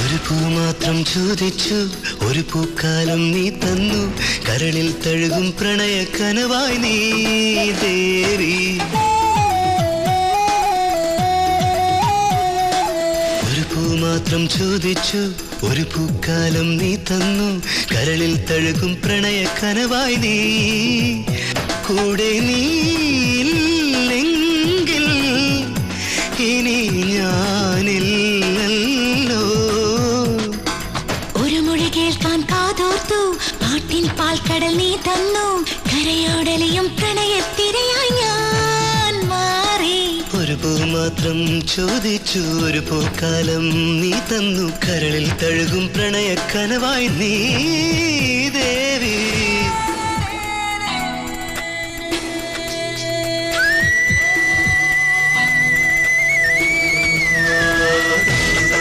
ഒരു പൂ മാത്രം ചോദിച്ചു, ഒരു പൂക്കാലം നീ തന്നു, കരളിൽ തഴുകും പ്രണയ കനവായി നീ ദേവി. ഒരു പൂ മാത്രം ചോദിച്ചു, ഒരു പൂക്കാലം നീ തന്നു, കരളിൽ തഴുകും പ്രണയ കനവായി നീ. കൂടെ നീല്ലെങ്കിൽ ഇനി ഞാനില്ലല്ലോ. ഒരു മൊഴി കേൾക്കാൻ കാതോർത്തു, പാട്ടിൻ പാൽക്കടൽ നീ തന്നു, കരയോടലിയും പ്രണയത്തിരയായി ഞാൻ മാറി. ഒരു പൂ മാത്രം ചോദിച്ചു, ഒരു പൂക്കാലം നീ തന്നു, കരളിൽ തഴുകും പ്രണയ കനവായി നീ ദേവി.